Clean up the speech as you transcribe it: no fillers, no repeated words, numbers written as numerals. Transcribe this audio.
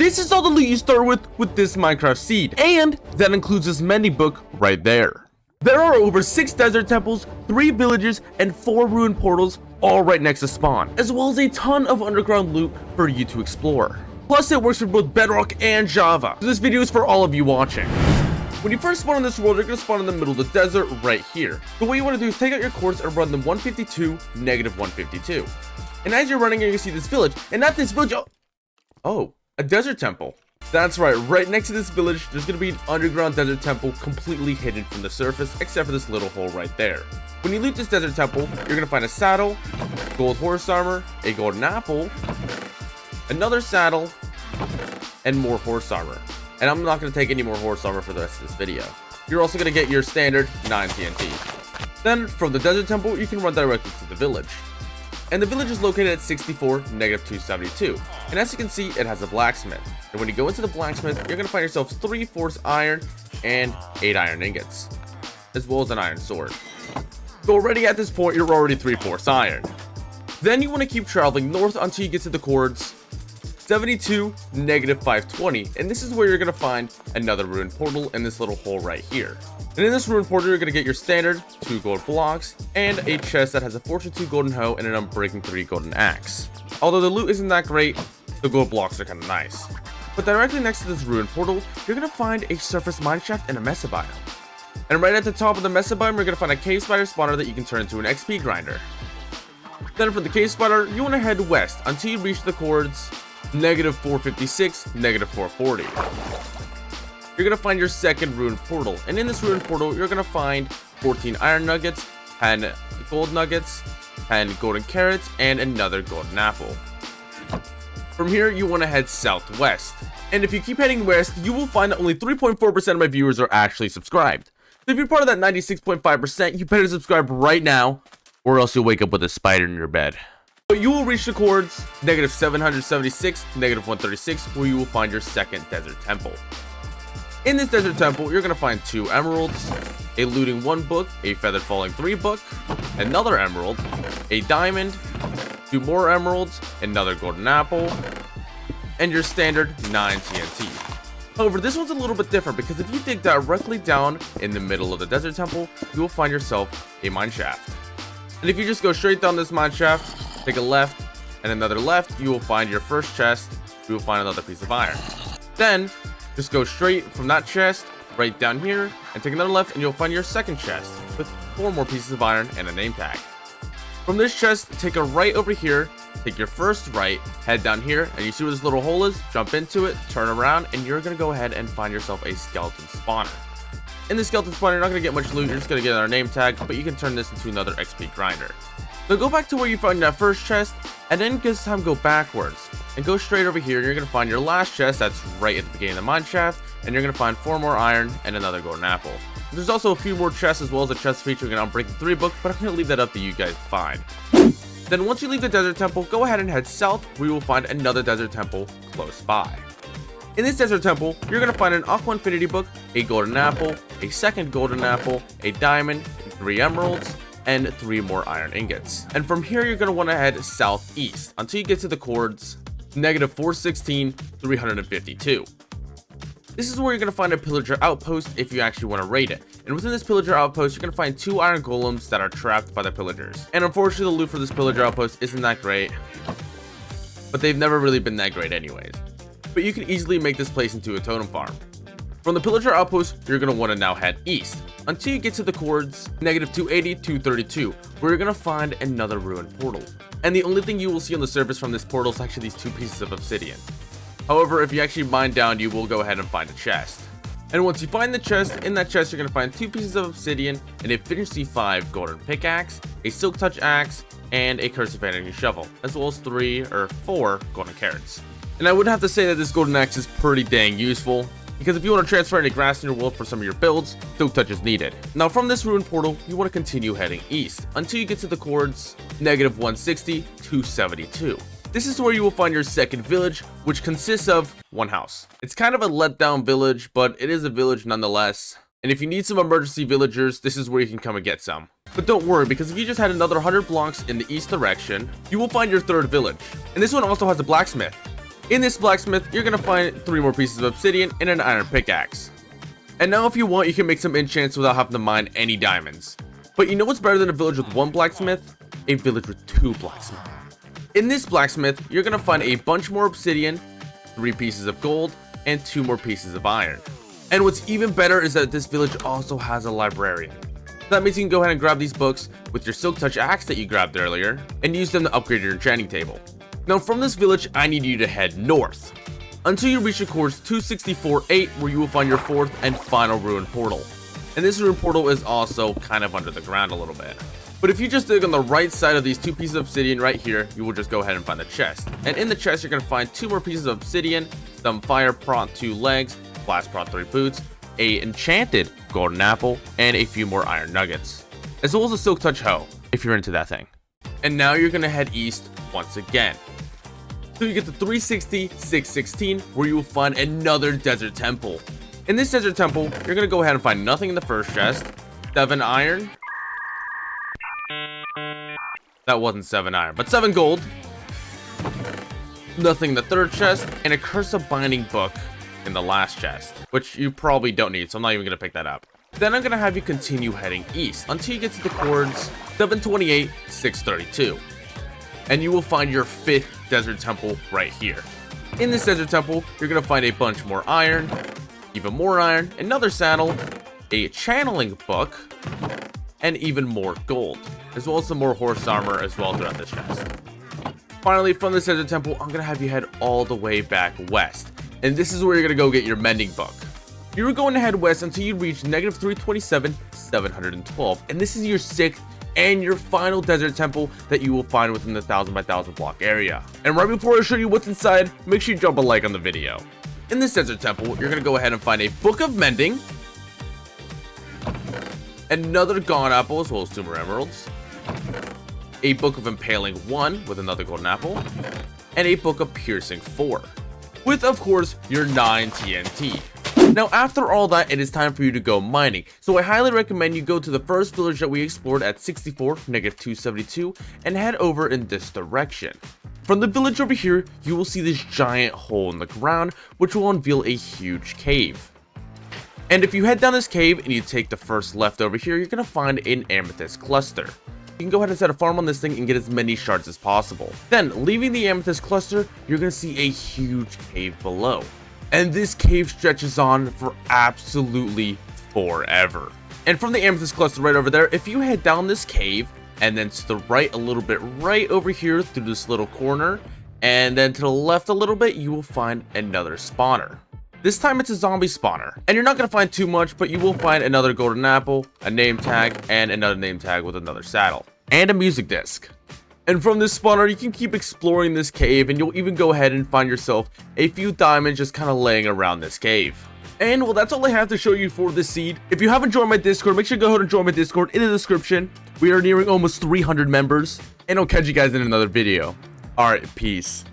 This is all the loot you start with this Minecraft seed, and that includes this mending book right there. There are over 6 desert temples, 3 villages, and 4 ruined portals all right next to spawn, as well as a ton of underground loot for you to explore. Plus, it works for both Bedrock and Java, so this video is for all of you watching. When you first spawn in this world, you're going to spawn in the middle of the desert right here. So what you want to do is take out your coordinates and run them 152, negative 152. And as you're running, you're going to see this village, and at this village, oh, a desert temple. That's right next to this village, there's going to be an underground desert temple completely hidden from the surface, except for this little hole right there. When you loot this desert temple, you're going to find a saddle, gold horse armor, a golden apple, another saddle, and more horse armor. And I'm not going to take any more horse armor for the rest of this video. You're also going to get your standard 9 TNT. Then, from the desert temple, you can run directly to the village. And the village is located at 64, negative 272. And as you can see, it has a blacksmith. And when you go into the blacksmith, you're going to find yourself 3 force iron and 8 iron ingots, as well as an iron sword. So already at this point, you're already 3 force iron. Then you want to keep traveling north until you get to the coords 72, negative 520. And this is where you're going to find another ruined portal in this little hole right here. And in this ruined portal, you're going to get your standard 2 gold blocks and a chest that has a fortune 2 golden hoe and an unbreaking 3 golden axe. Although the loot isn't that great, the gold blocks are kind of nice. But directly next to this ruined portal, you're going to find a surface mineshaft and a mesa biome. And right at the top of the mesa biome, you're going to find a cave spider spawner that you can turn into an XP grinder. Then from the cave spider, you want to head west until you reach the coords negative 456, negative 440. You're going to find your second ruined portal, and in this ruined portal, you're going to find 14 iron nuggets, 10 gold nuggets, 10 golden carrots, and another golden apple. From here, you want to head southwest, and if you keep heading west, you will find that only 3.4% of my viewers are actually subscribed. So if you're part of that 96.5%, you better subscribe right now, or else you'll wake up with a spider in your bed. But you will reach the coords negative 776, negative 136, where you will find your second desert temple. In this desert temple, you're going to find 2 emeralds, a looting 1 book, a feathered falling 3 book, another emerald, a diamond, 2 more emeralds, another golden apple, and your standard 9 TNT. However, this one's a little bit different because if you dig directly down in the middle of the desert temple, you will find yourself a mine shaft. And if you just go straight down this mine shaft, take a left and another left, you will find your first chest, you will find another piece of iron. Then, just go straight from that chest, right down here, and take another left, and you'll find your second chest, with 4 more pieces of iron and a name tag. From this chest, take a right over here, take your first right, head down here, and you see where this little hole is, jump into it, turn around, and you're going to go ahead and find yourself a skeleton spawner. In the skeleton spawner, you're not going to get much loot, you're just going to get another name tag, but you can turn this into another XP grinder. So go back to where you found that first chest, and then this time go backwards, and go straight over here, and you're going to find your last chest that's right at the beginning of the mine shaft, and you're going to find 4 more iron and another golden apple. There's also a few more chests as well as a chest featuring an unbreaking 3 book, but I'm going to leave that up to you guys to find. Then once you leave the desert temple, go ahead and head south, where you will find another desert temple close by. In this desert temple, you're going to find an aqua infinity book, a golden apple, a second golden apple, a diamond, 3 emeralds, and 3 more iron ingots. And from here, you're going to want to head southeast until you get to the coords negative 416, 352. This is where you're going to find a pillager outpost if you actually want to raid it. And within this pillager outpost, you're going to find 2 iron golems that are trapped by the pillagers. And unfortunately, the loot for this pillager outpost isn't that great, but they've never really been that great anyways. But you can easily make this place into a totem farm. From the pillager outpost, you're going to want to now head east until you get to the coords negative 280, 232, where you're going to find another ruined portal. And the only thing you will see on the surface from this portal is actually these 2 pieces of obsidian. However, if you actually mine down, you will go ahead and find a chest. And once you find the chest, in that chest you're going to find 2 pieces of obsidian, an efficiency 5 golden pickaxe, a silk touch axe, and a curse of vanity shovel, as well as 3 or 4 golden carrots. And I would have to say that this golden axe is pretty dang useful, because if you want to transfer any grass in your world for some of your builds, silk touch is needed. Now from this ruined portal, you want to continue heading east until you get to the coords negative 160, 272. This is where you will find your second village, which consists of 1 house. It's kind of a letdown village, but it is a village nonetheless. And if you need some emergency villagers, this is where you can come and get some. But don't worry, because if you just had another 100 blocks in the east direction, you will find your third village. And this one also has a blacksmith. In this blacksmith, you're gonna find 3 more pieces of obsidian and an iron pickaxe. And now if you want, you can make some enchants without having to mine any diamonds. But you know what's better than a village with 1 blacksmith? A village with 2 blacksmiths. In this blacksmith, you're gonna find a bunch more obsidian, 3 pieces of gold, and 2 more pieces of iron. And what's even better is that this village also has a librarian. That means you can go ahead and grab these books with your silk touch axe that you grabbed earlier and use them to upgrade your enchanting table. Now from this village, I need you to head north until you reach the course 264-8, where you will find your 4th and final ruin portal. And this ruin portal is also kind of under the ground a little bit. But if you just dig on the right side of these 2 pieces of obsidian right here, you will just go ahead and find the chest. And in the chest, you're going to find 2 more pieces of obsidian, some fire prot 2 legs, blast prot 3 boots, a enchanted golden apple, and a few more iron nuggets, as well as a silk touch hoe, if you're into that thing. And now you're going to head east once again. So you get to 360-616, where you will find another desert temple. In this desert temple, you're going to go ahead and find nothing in the first chest, 7 iron. That wasn't 7 iron, but 7 gold. Nothing in the third chest, and a curse of binding book in the last chest, which you probably don't need, so I'm not even going to pick that up. Then I'm going to have you continue heading east until you get to the chords 728-632. And you will find your 5th desert temple right here. In this desert temple, you're going to find a bunch more iron, even more iron, another saddle, a channeling book, and even more gold, as well as some more horse armor as well throughout this chest. Finally, from this desert temple, I'm going to have you head all the way back west. And this is where you're going to go get your mending book. You're going to head west until you reach -327-712. And this is your 6th and your final desert temple that you will find within the 1000 by 1000 block area. And right before I show you what's inside, make sure you drop a like on the video. In this desert temple, you're going to go ahead and find a book of mending, another gone apple as well as 2 more emeralds, a book of impaling 1 with another golden apple, and a book of piercing 4, with of course your 9 TNT. Now after all that, it is time for you to go mining, so I highly recommend you go to the first village that we explored at 64-272 and head over in this direction. From the village over here, you will see this giant hole in the ground, which will unveil a huge cave. And if you head down this cave and you take the first left over here, you're going to find an amethyst cluster. You can go ahead and set a farm on this thing and get as many shards as possible. Then, leaving the amethyst cluster, you're going to see a huge cave below. And this cave stretches on for absolutely forever. And from the amethyst cluster right over there, if you head down this cave, and then to the right a little bit right over here through this little corner, and then to the left a little bit, you will find another spawner. This time it's a zombie spawner, and you're not going to find too much, but you will find another golden apple, a name tag, and another name tag with another saddle, and a music disc. And from this spawner, you can keep exploring this cave, and you'll even go ahead and find yourself a few diamonds just kind of laying around this cave. And well, that's all I have to show you for this seed. If you haven't joined my Discord, make sure to go ahead and join my Discord in the description. We are nearing almost 300 members, and I'll catch you guys in another video. Alright, peace.